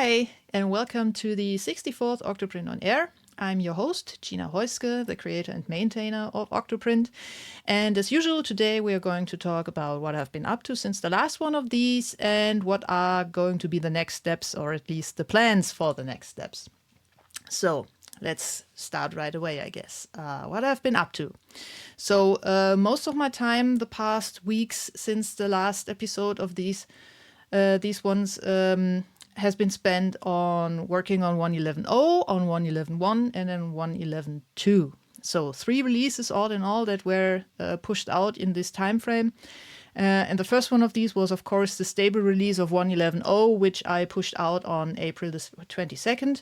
Hi, and welcome to the 64th OctoPrint on Air. I'm your host, Gina Heuske, the creator and maintainer of OctoPrint. And as usual, today we are going to talk about what I've been up to since the last one of these and what are going to be the next steps, or at least the plans for the next steps. So let's start right away, I guess. What I've been up to. So most of my time the past weeks since the last episode of these ones has been spent on working on 1.11.0, on 1.11.1, and then 1.11.2. So 3 releases all in all that were pushed out in this time frame. And the first one of these was, of course, the stable release of 1.11.0, which I pushed out on April the 22nd.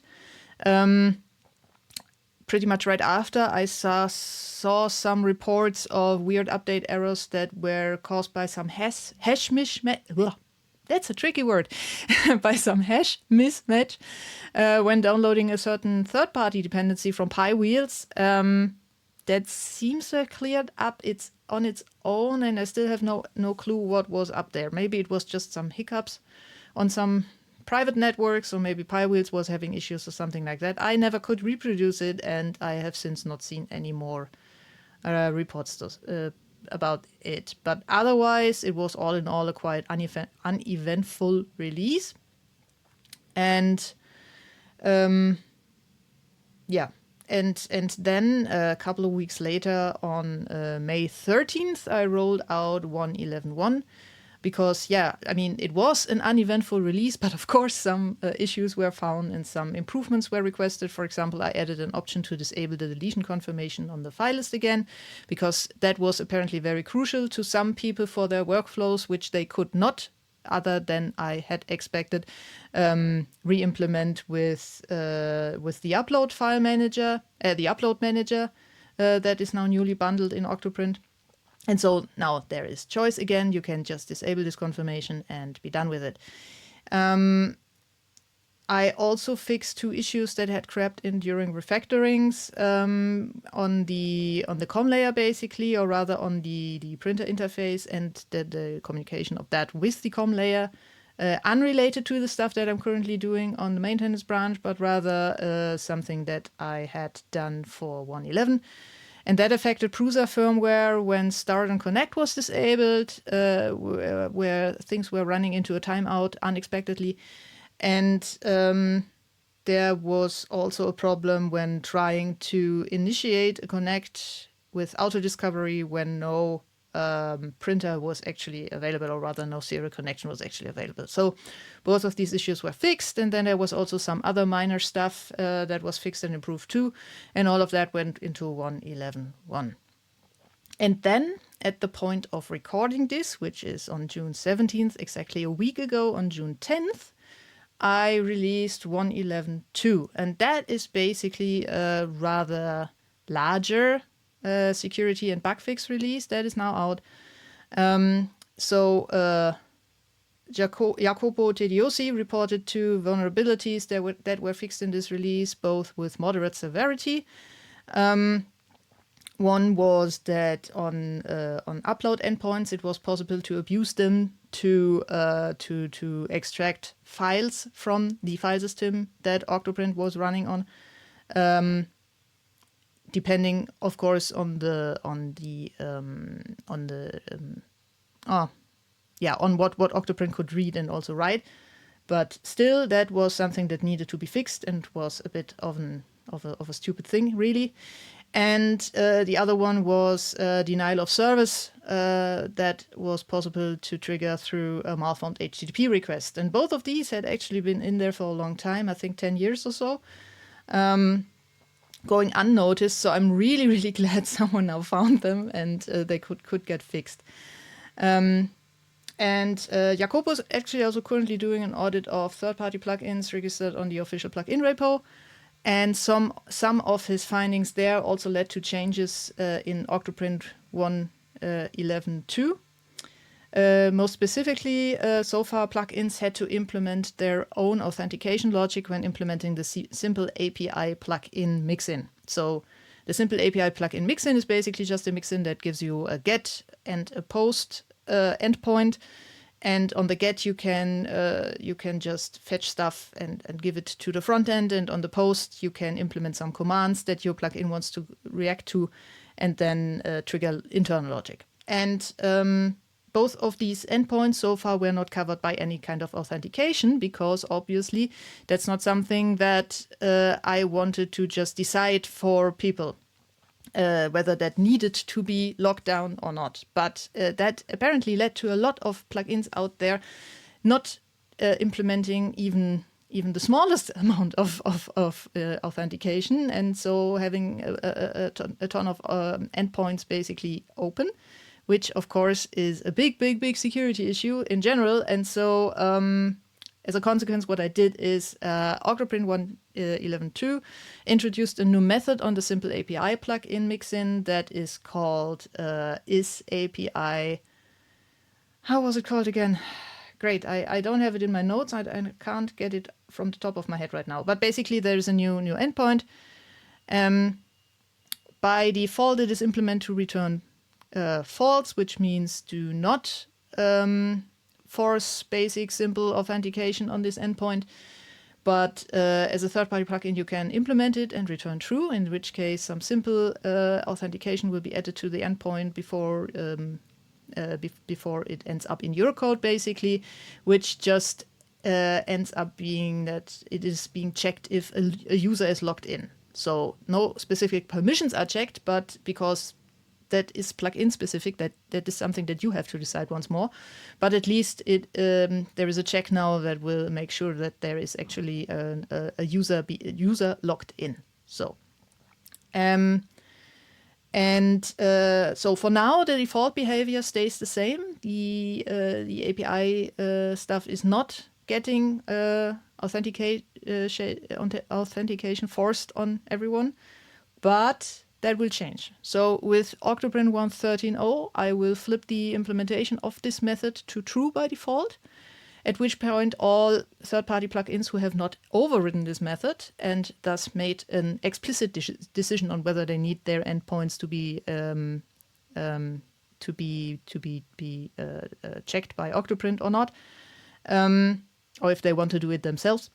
Pretty much right after, I saw some reports of weird update errors that were caused by some hash mismatch. That's a tricky word. By some hash mismatch when downloading a certain third-party dependency from PyWheels. That seems to have cleared up on its own, and I still have no clue what was up there. Maybe it was just some hiccups on some private networks, or maybe PyWheels was having issues or something like that. I never could reproduce it, and I have since not seen any more reports about it. But otherwise, it was all in all a quite uneventful release. And and then a couple of weeks later, on May 13th, I rolled out 1.11.1. Because, it was an uneventful release, but of course some issues were found and some improvements were requested. For example, I added an option to disable the deletion confirmation on the file list again, because that was apparently very crucial to some people for their workflows, which they could not, other than I had expected, re-implement with the upload file manager, the upload manager that is now newly bundled in OctoPrint. And so now there is choice again. You can just disable this confirmation and be done with it. I also fixed 2 issues that had crept in during refactorings on the COM layer, basically, or rather on the printer interface and the communication of that with the COM layer. Unrelated to the stuff that I'm currently doing on the maintenance branch, but rather something that I had done for 1.11. And that affected Prusa firmware when Start and Connect was disabled, where things were running into a timeout unexpectedly. And there was also a problem when trying to initiate a connect with auto discovery when no printer was actually available, or rather no serial connection was actually available. So both of these issues were fixed, and then there was also some other minor stuff that was fixed and improved too, and all of that went into 1.11.1. And then at the point of recording this, which is on June 17th, exactly a week ago on June 10th, I released 1.11.2, and that is basically a rather larger security and bug fix release that is now out. Jacopo Tediosi reported 2 vulnerabilities that were fixed in this release, both with moderate severity. One was that on upload endpoints, it was possible to abuse them to extract files from the file system that OctoPrint was running on. Depending, of course, on what OctoPrint could read and also write, but still, that was something that needed to be fixed and was a bit of a stupid thing, really. And the other one was denial of service that was possible to trigger through a malformed HTTP request. And both of these had actually been in there for a long time, I think 10 years or so. Going unnoticed, so I'm really, really glad someone now found them and they could get fixed. And Jacopo's actually also currently doing an audit of third-party plugins registered on the official plugin repo, and some of his findings there also led to changes in OctoPrint 1.11.2. Most specifically, so far plugins had to implement their own authentication logic when implementing the simple API plugin mixin. So the simple API plugin mixin is basically just a mixin that gives you a get and a post endpoint, And on the get, you can just fetch stuff and give it to the front end. And on the post, you can implement some commands that your plugin wants to react to, and then trigger internal logic. And both of these endpoints so far were not covered by any kind of authentication, because obviously that's not something that I wanted to just decide for people. Whether that needed to be locked down or not. But that apparently led to a lot of plugins out there not implementing even the smallest amount of authentication, and so having a ton of endpoints basically open, which of course is a big security issue in general. And so as a consequence, what I did is OctoPrint 1.11.2 introduced a new method on the simple API plugin mixin that is called isAPI. How was it called again? Great, I don't have it in my notes. I can't get it from the top of my head right now. But basically, there is a new endpoint. By default, it is implemented to return false, which means do not force basic simple authentication on this endpoint. But as a third-party plugin, you can implement it and return true, in which case some simple authentication will be added to the endpoint before it ends up in your code, basically, which just ends up being that it is being checked if a user is logged in. So no specific permissions are checked, but because that is plugin specific, that is something that you have to decide once more. But at least there is a check now that will make sure that there is actually a user logged in. So, so for now, the default behavior stays the same. The API stuff is not getting authentication forced on everyone, but that will change. So with OctoPrint 1.13.0, I will flip the implementation of this method to true by default, at which point all third-party plugins who have not overridden this method and thus made an explicit decision on whether they need their endpoints to be checked by OctoPrint or not, or if they want to do it themselves,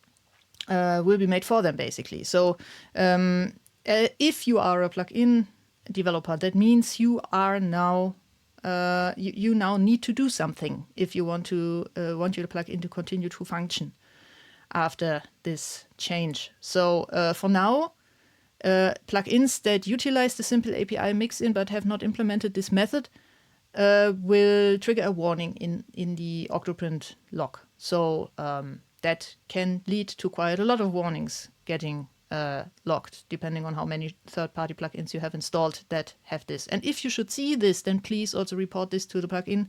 will be made for them, basically. So if you are a plugin developer, that means you are now you now need to do something if you want your plugin to continue to function after this change. So for now, plugins that utilize the simple API mixin but have not implemented this method will trigger a warning in the OctoPrint log. So that can lead to quite a lot of warnings getting logged, depending on how many third-party plugins you have installed that have this. And if you should see this, then please also report this to the plugin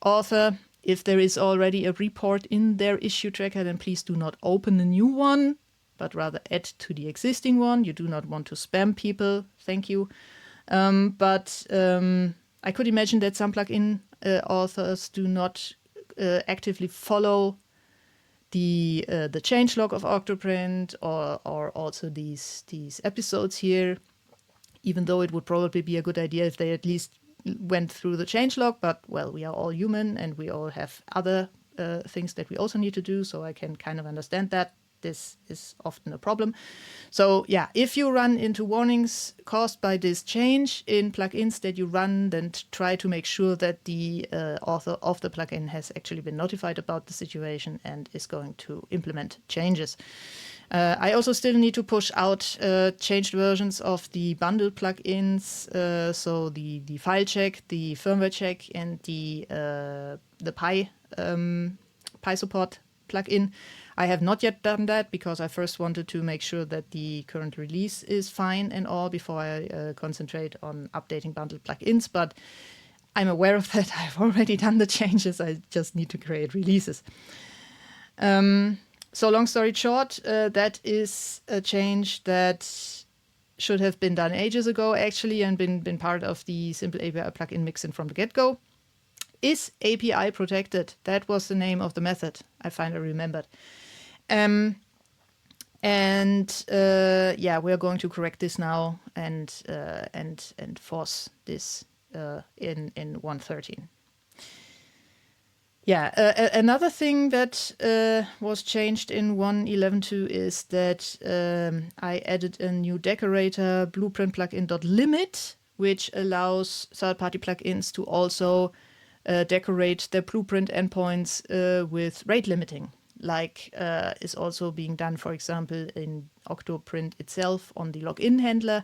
author. If there is already a report in their issue tracker, then please do not open a new one, but rather add to the existing one. You do not want to spam people. Thank you. But I could imagine that some plugin authors do not actively follow the changelog of OctoPrint or also these episodes here, even though it would probably be a good idea if they at least went through the changelog. But, well, we are all human and we all have other things that we also need to do, so I can kind of understand that. This is often a problem. So, yeah, if you run into warnings caused by this change in plugins that you run, then try to make sure that the author of the plugin has actually been notified about the situation and is going to implement changes. I also still need to push out changed versions of the bundle plugins, so the file check, the firmware check, and the Pi support plugin. I have not yet done that because I first wanted to make sure that the current release is fine and all before I concentrate on updating bundle plugins. But I'm aware of that. I've already done the changes. I just need to create releases. So long story short, that is a change that should have been done ages ago, actually, and been part of the simple API plugin mixin from the get-go. Is API protected? That was the name of the method. I finally remembered. Yeah, we're going to correct this now and force this in 1.13. Another thing that was changed in 1.11.2 is that I added a new decorator, blueprint plugin.limit, which allows third-party plugins to also decorate their blueprint endpoints with rate limiting, like is also being done, for example, in OctoPrint itself on the login handler,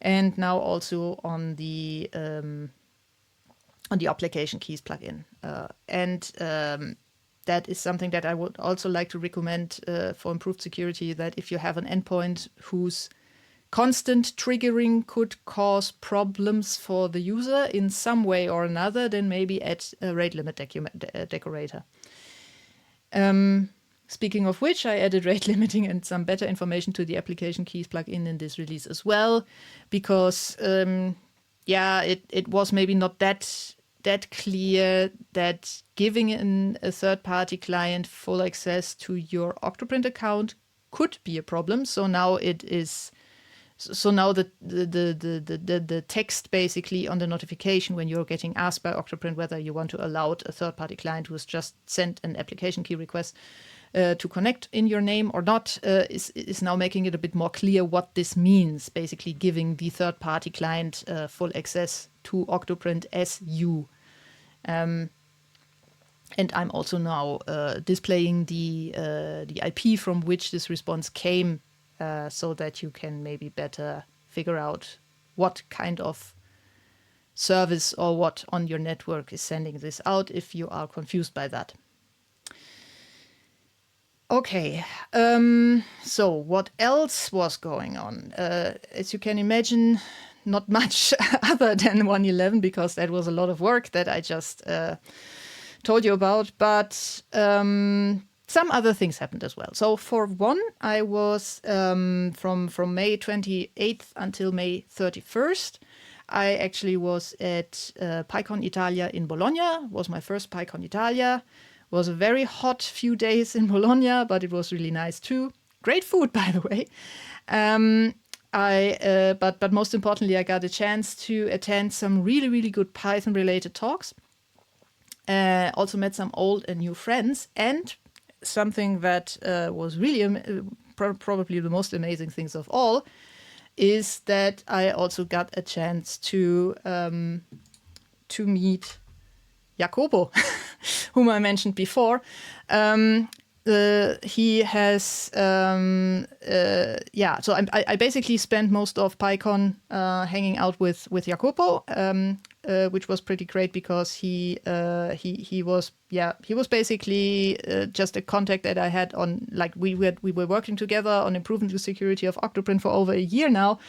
and now also on the application keys plugin. That is something that I would also like to recommend for improved security, that if you have an endpoint whose constant triggering could cause problems for the user in some way or another, then maybe add a rate limit decorator. Speaking of which, I added rate limiting and some better information to the application keys plugin in this release as well, because it was maybe not that clear that giving a third-party client full access to your OctoPrint account could be a problem. So now it is. So now the text basically on the notification when you're getting asked by OctoPrint whether you want to allow a third-party client who has just sent an application key request to connect in your name or not is now making it a bit more clear what this means, basically giving the third-party client full access to OctoPrint as you. And I'm also now displaying the IP from which this response came, so that you can maybe better figure out what kind of service or what on your network is sending this out if you are confused by that. Okay, so what else was going on? As you can imagine, not much other than 1.11, because that was a lot of work that I just told you about, but some other things happened as well. So for one, I was from May 28th until May 31st. I actually was at PyCon Italia in Bologna. Was my first PyCon Italia. Was a very hot few days in Bologna, but it was really nice too. Great food, by the way. But most importantly, I got a chance to attend some really, really good Python-related talks. Also met some old and new friends, and something that was really probably the most amazing things of all is that I also got a chance to meet Jacopo, whom I mentioned before. He has, so I basically spent most of PyCon hanging out with Jacopo, which was pretty great because he was basically just a contact that I had on, like we were working together on improving the security of OctoPrint for over a year now.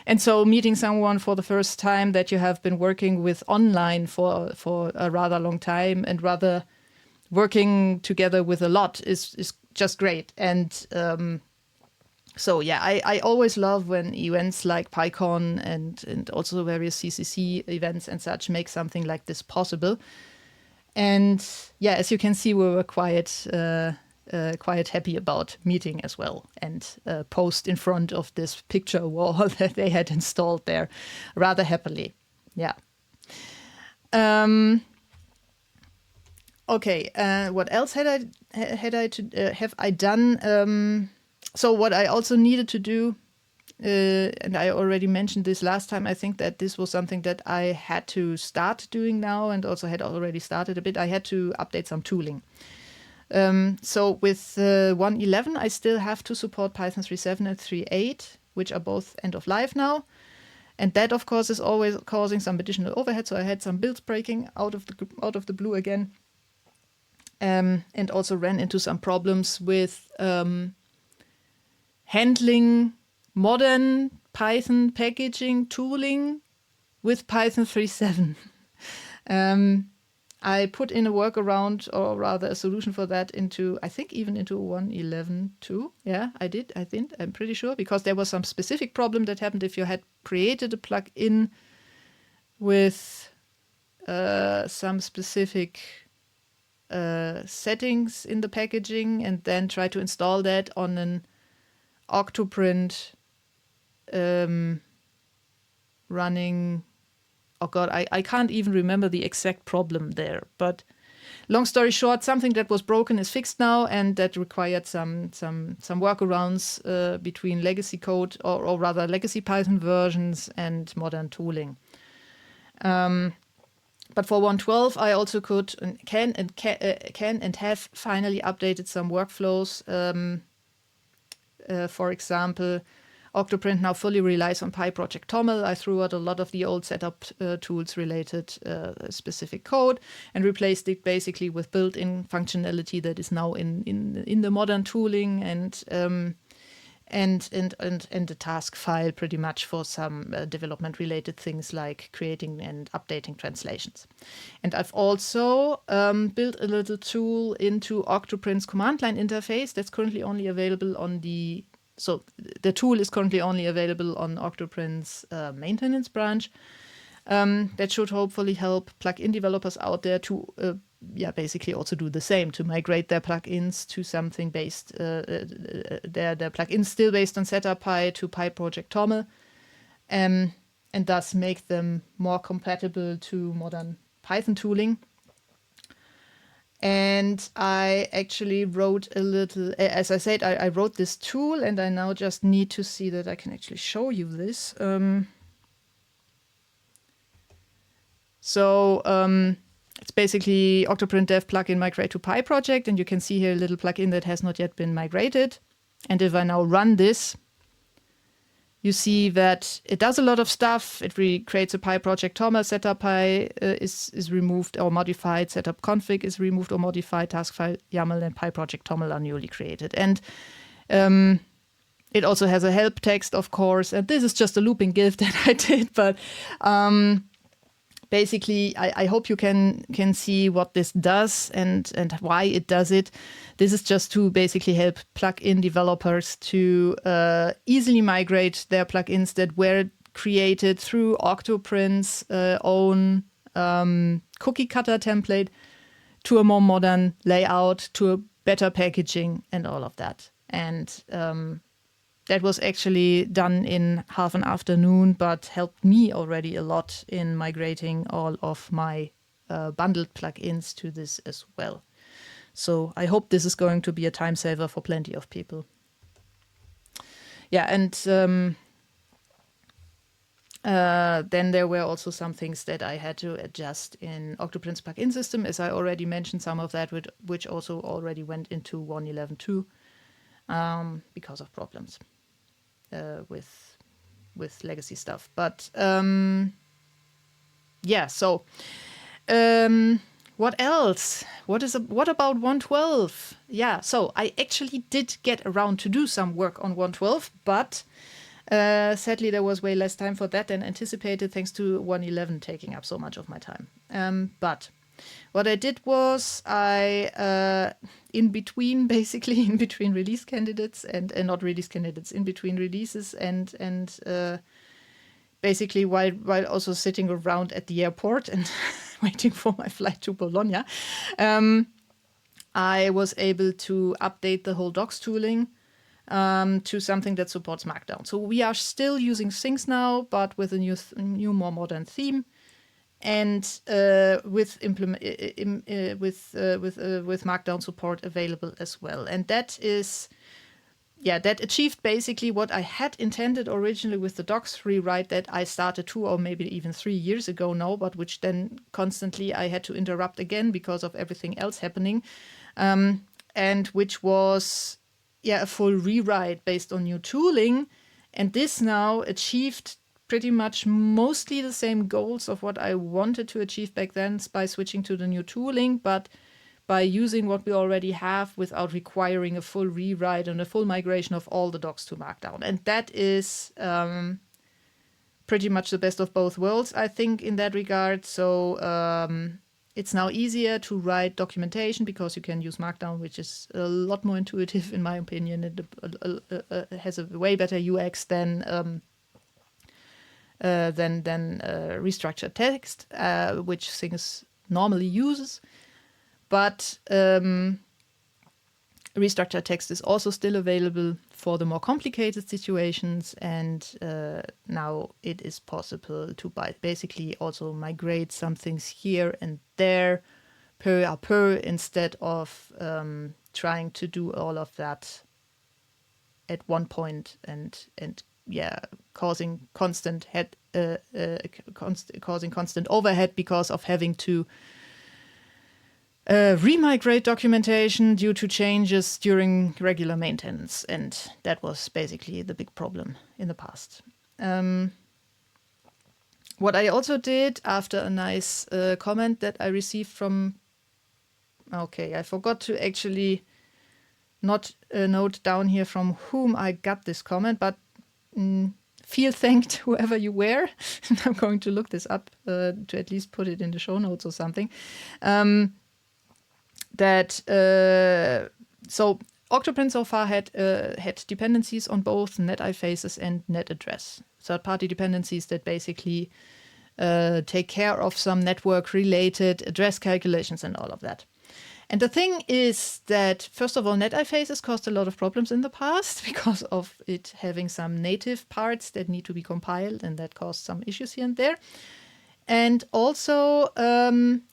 And so meeting someone for the first time that you have been working with online for a rather long time and rather working together with a lot is just great. And I always love when events like PyCon and also various CCC events and such make something like this possible. And yeah, as you can see, we were quite happy about meeting as well, and post in front of this picture wall that they had installed there rather happily. Yeah. Okay. What else have I done? So what I also needed to do, and I already mentioned this last time, I think that this was something that I had to start doing now, and also had already started a bit. I had to update some tooling. So with 1.11, I still have to support Python 3.7 and 3.8, which are both end of life now. And that, of course, is always causing some additional overhead. So I had some builds breaking out of the blue again. And also ran into some problems with handling modern Python packaging tooling with Python 3.7. I put in a workaround, or rather a solution for that into 1.11.2. Yeah, I did. I'm pretty sure, because there was some specific problem that happened if you had created a plugin with some specific settings in the packaging and then try to install that on an OctoPrint running. Oh God, I can't even remember the exact problem there, but long story short, something that was broken is fixed now, and that required some workarounds between legacy code, or rather legacy Python versions and modern tooling. But for 1.12, I also can and have finally updated some workflows. For example, OctoPrint now fully relies on PyProject TOML. I threw out a lot of the old setup tools related specific code and replaced it basically with built-in functionality that is now in the modern tooling and the task file pretty much for some development related things like creating and updating translations. And I've also built a little tool into OctoPrint's command line interface that's currently only available on the tool is currently only available on OctoPrint's maintenance branch. That should hopefully help plugin developers out there to basically also do the same, to migrate their plugins to something based, their plugins still based on SetupPy to PyProject TOML, and thus make them more compatible to modern Python tooling. And I actually wrote a little, as I said, I wrote this tool, and I now just need to see that I can actually show you this. It's basically OctoPrint dev plugin migrate to PyProject, and you can see here a little plugin that has not yet been migrated. And if I now run this, you see that it does a lot of stuff. It creates a PyProject TOML, SetupPy is removed or modified, setup config is removed or modified, task file YAML and PyProject TOML are newly created. And it also has a help text, of course. And this is just a looping GIF that I did, but basically, I hope you can see what this does and why it does it. This is just to basically help plugin developers to easily migrate their plugins that were created through OctoPrint's own cookie cutter template to a more modern layout, to a better packaging and all of that. And that was actually done in half an afternoon, but helped me already a lot in migrating all of my bundled plugins to this as well. So I hope this is going to be a time saver for plenty of people. Yeah, and then there were also some things that I had to adjust in OctoPrint's plugin system, as I already mentioned, some of that which also already went into 1.11.2 because of problems with legacy stuff. But yeah, so what else? What about 1.12? Yeah, so I actually did get around to do some work on 1.12, but sadly there was way less time for that than anticipated, thanks to 1.11 taking up so much of my time. But what I did was in between release candidates and not release candidates, in between releases and basically while also sitting around at the airport and waiting for my flight to Bologna, I was able to update the whole docs tooling to something that supports Markdown. So we are still using things now, but with a new more modern theme, and with Markdown support available as well. And that is, that achieved basically what I had intended originally with the docs rewrite that I started 2 or maybe even 3 years ago now, but which then constantly I had to interrupt again because of everything else happening, and which was a full rewrite based on new tooling. And this now achieved pretty much mostly the same goals of what I wanted to achieve back then by switching to the new tooling, but by using what we already have without requiring a full rewrite and a full migration of all the docs to Markdown. And that is pretty much the best of both worlds, I think, in that regard. So it's now easier to write documentation because you can use Markdown, which is a lot more intuitive, in my opinion. It has a way better UX than restructured text, which Things normally uses. But restructured text is also still available for the more complicated situations, and now it is possible to basically also migrate some things here and there per à per instead of trying to do all of that at one point and causing constant overhead because of having to remigrate documentation due to changes during regular maintenance, and that was basically the big problem in the past. What I also did after a nice comment that I received from, I forgot to actually not note down here from whom I got this comment, but feel thanked whoever you were. I'm going to look this up to at least put it in the show notes or something. So OctoPrint so far had dependencies on both NetIFaces and NetAddress, third-party dependencies that basically take care of some network-related address calculations and all of that. And the thing is that, first of all, NetIFaces caused a lot of problems in the past because of it having some native parts that need to be compiled, and that caused some issues here and there. And also,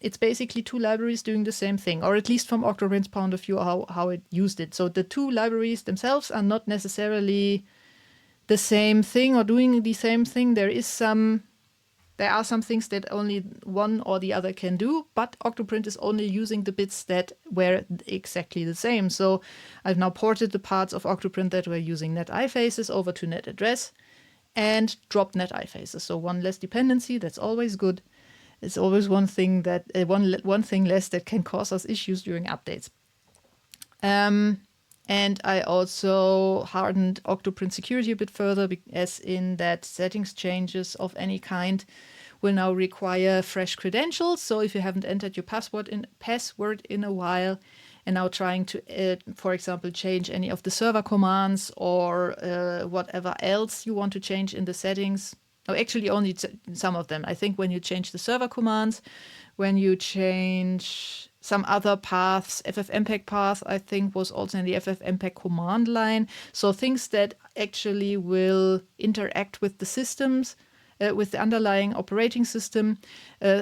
it's basically two libraries doing the same thing, or at least from OctoPrint's point of view, how it used it. So the two libraries themselves are not necessarily the same thing or doing the same thing. There are some things that only one or the other can do, but OctoPrint is only using the bits that were exactly the same. So I've now ported the parts of OctoPrint that were using NetIFaces over to NetAddress and dropped NetIFaces. So one less dependency, that's always good. It's always one thing that one thing less that can cause us issues during updates. And I also hardened OctoPrint security a bit further, as in that settings changes of any kind will now require fresh credentials. So if you haven't entered your password in a while, and now trying to, for example, change any of the server commands or whatever else you want to change in the settings, actually only some of them. I think when you change the server commands, when you change some other paths, FFmpeg path, I think, was also in the FFmpeg command line. So things that actually will interact with the systems, with the underlying operating system,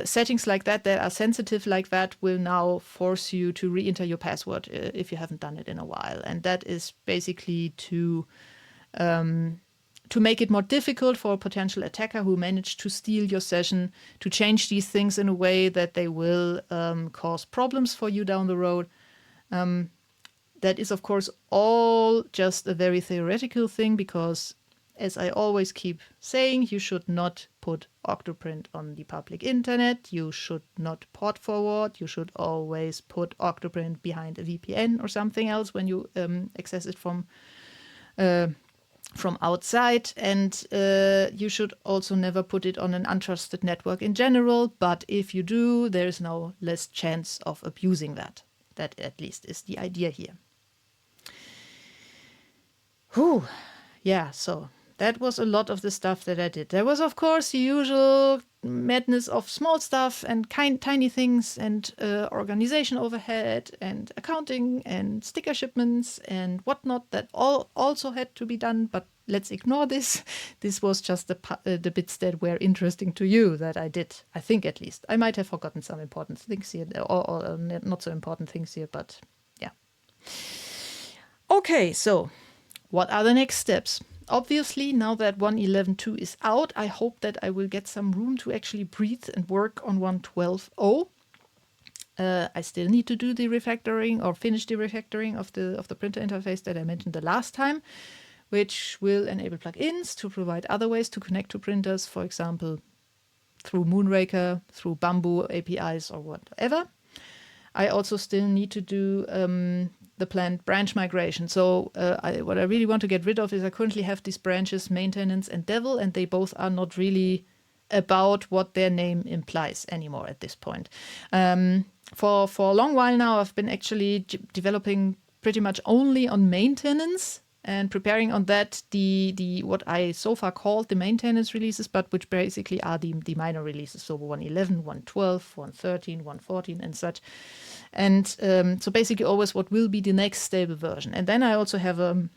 settings like that are sensitive like that will now force you to re-enter your password if you haven't done it in a while. And that is basically to make it more difficult for a potential attacker who managed to steal your session to change these things in a way that they will cause problems for you down the road. That is, of course, all just a very theoretical thing because, as I always keep saying, you should not put OctoPrint on the public internet. You should not port forward. You should always put OctoPrint behind a VPN or something else when you access it from outside, and you should also never put it on an untrusted network in general, but if you do, there is no less chance of abusing that. That at least is the idea here. Yeah, so that was a lot of the stuff that I did. There was, of course, the usual madness of small stuff and tiny things and organization overhead and accounting and sticker shipments and whatnot that all also had to be done, but let's ignore this. This was just the bits that were interesting to you that I did, I think at least. I might have forgotten some important things here or not so important things here, but yeah. Okay, so what are the next steps? Obviously, now that 1.11.2 is out, I hope that I will get some room to actually breathe and work on 1.12.0. I still need to do the refactoring or finish the refactoring of the printer interface that I mentioned the last time, which will enable plugins to provide other ways to connect to printers, for example, through Moonraker, through Bamboo APIs or whatever. I also still need to do the planned branch migration. So what I really want to get rid of is I currently have these branches, maintenance and devil, and they both are not really about what their name implies anymore at this point. For a long while now, I've been actually developing pretty much only on maintenance and preparing on that the what I so far called the maintenance releases, but which basically are the minor releases. So 1.11, 1.12, 1.13, 1.14 and such. And so basically always what will be the next stable version. And then I also have a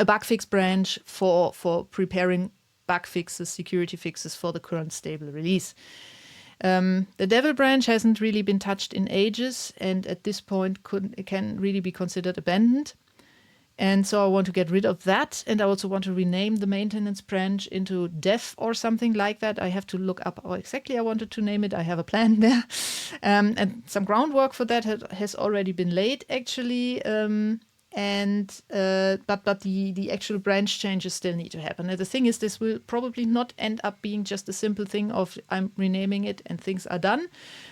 bug fix branch for preparing bug fixes, security fixes for the current stable release. The devil branch hasn't really been touched in ages, and at this point can really be considered abandoned. And so I want to get rid of that. And I also want to rename the maintenance branch into dev or something like that. I have to look up how exactly I wanted to name it. I have a plan there. And some groundwork for that has already been laid, actually. But the actual branch changes still need to happen. And the thing is, this will probably not end up being just a simple thing of I'm renaming it and things are done,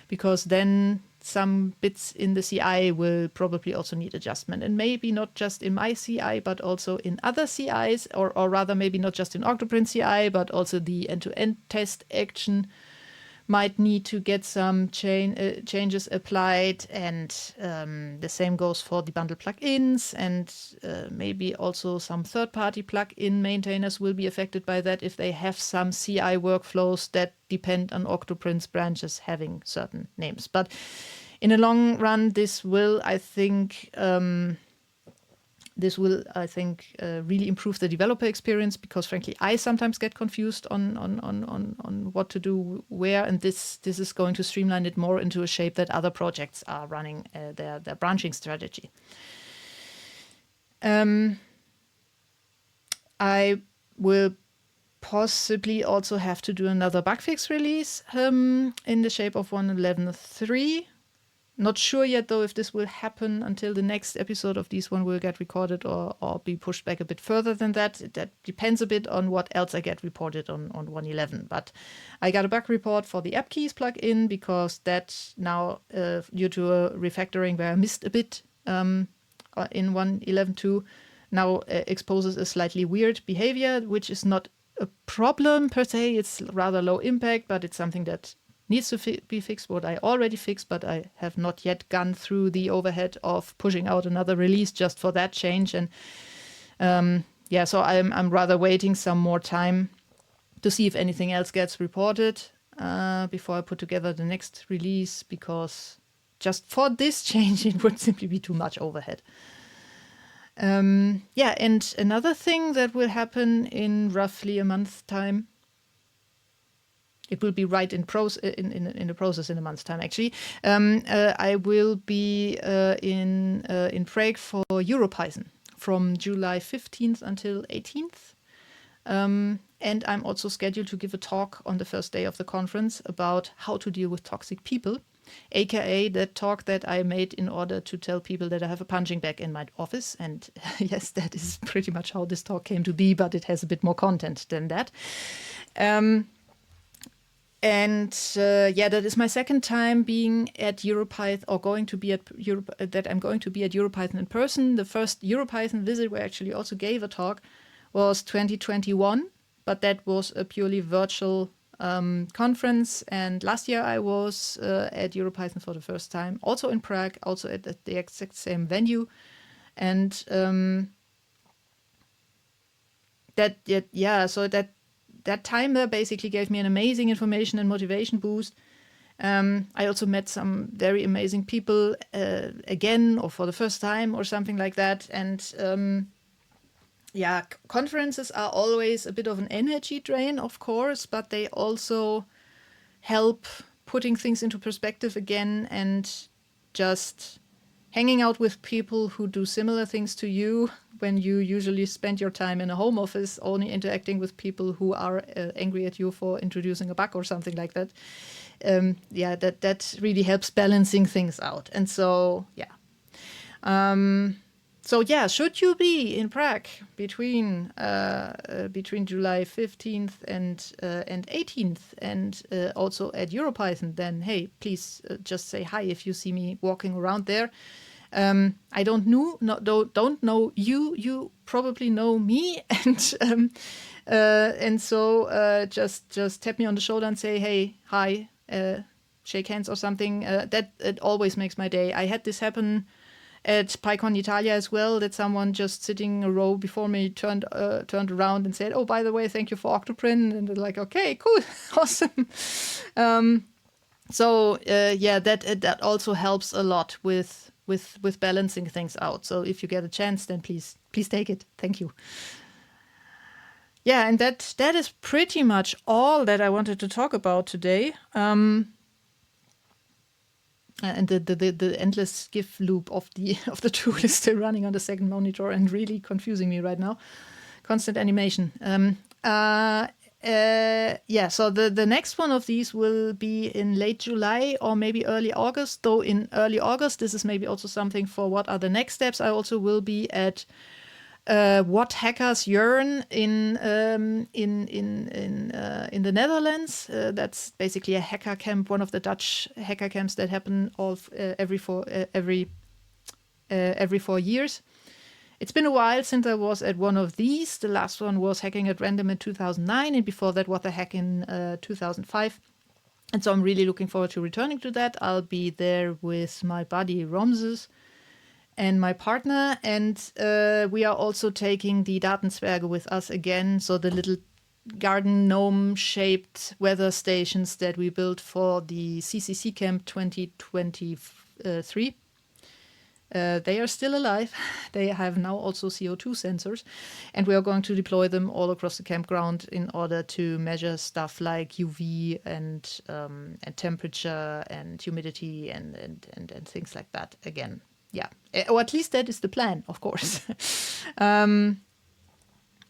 because then some bits in the CI will probably also need adjustment, and maybe not just in my CI, but also in other CIs, or rather maybe not just in OctoPrint CI, but also the end-to-end test action might need to get some changes applied, and the same goes for the bundle plugins, and maybe also some third-party plugin maintainers will be affected by that if they have some CI workflows that depend on OctoPrint's branches having certain names. But in the long run, this will, I think, really improve the developer experience, because frankly, I sometimes get confused on what to do where, and this is going to streamline it more into a shape that other projects are running their branching strategy. I will possibly also have to do another bug fix release in the shape of 1.11.3. Not sure yet, though, if this will happen until the next episode of this one will get recorded or be pushed back a bit further than that. That depends a bit on what else I get reported on 1.11. But I got a bug report for the app keys plugin, because that now, due to a refactoring where I missed a bit in 1.11.2, now exposes a slightly weird behavior, which is not a problem per se. It's rather low impact, but it's something that needs to be fixed, what I already fixed, but I have not yet gone through the overhead of pushing out another release just for that change. And so I'm rather waiting some more time to see if anything else gets reported before I put together the next release, because just for this change, it would simply be too much overhead. And another thing that will happen in roughly a month's time, it will be right in the process in a month's time, actually. I will be in Prague for EuroPython from July 15th until 18th. And I'm also scheduled to give a talk on the first day of the conference about how to deal with toxic people, aka that talk that I made in order to tell people that I have a punching bag in my office. And yes, that is pretty much how this talk came to be, but it has a bit more content than that. That is my second time being at EuroPython, or going to be at that I'm going to be at EuroPython in person. The first EuroPython visit where I actually also gave a talk was 2021, but that was a purely virtual conference. And last year I was at EuroPython for the first time, also in Prague, also at the exact same venue. And that time there basically gave me an amazing information and motivation boost. I also met some very amazing people again, or for the first time, or something like that. And conferences are always a bit of an energy drain, of course, but they also help putting things into perspective again, and just hanging out with people who do similar things to you when you usually spend your time in a home office only interacting with people who are angry at you for introducing a bug or something like that. That really helps balancing things out. And so, should you be in Prague between July 15th and 18th, and also at EuroPython, then hey, please just say hi if you see me walking around there. I don't know you. You probably know me, and so just tap me on the shoulder and say hey, hi, shake hands or something. That it always makes my day. I had this happen at PyCon Italia as well, that someone just sitting a row before me turned around and said, "Oh, by the way, thank you for OctoPrint." And they're like, "Okay, cool, awesome." That also helps a lot with balancing things out. So if you get a chance, then please take it. Thank you. Yeah, and that is pretty much all that I wanted to talk about today. And the endless GIF loop of the of the tool is still running on the second monitor and really confusing me right now. Constant animation. Yeah, so the next one of these will be in late July or maybe early August. Though in early August, this is maybe also something for what are the next steps. I also will be at What Hackers Yearn in the Netherlands. That's basically a hacker camp, one of the Dutch hacker camps that happen every 4 years. It's been a while since I was at one of these. The last one was Hacking at Random in 2009, and before that, What the Hack in 2005. And so I'm really looking forward to returning to that. I'll be there with my buddy Romses and my partner, and we are also taking the Datenzwerge with us again. So the little garden gnome-shaped weather stations that we built for the CCC Camp 2023. They are still alive. They have now also CO2 sensors, and we are going to deploy them all across the campground in order to measure stuff like UV and temperature and humidity and things like that again. Yeah, or at least that is the plan, of course.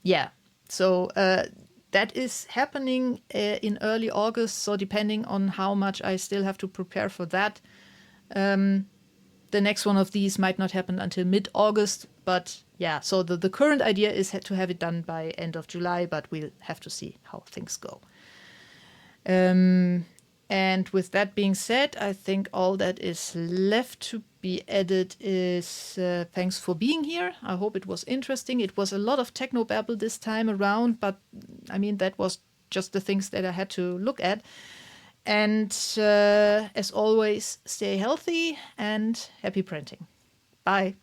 Yeah, so that is happening in early August. So depending on how much I still have to prepare for that, the next one of these might not happen until mid-August. But yeah, so the current idea is to have it done by end of July, but we'll have to see how things go. And with that being said, I think all that is left to be added is thanks for being here. I hope it was interesting. It was a lot of technobabble this time around, but I mean, that was just the things that I had to look at. And as always, stay healthy and happy printing. Bye.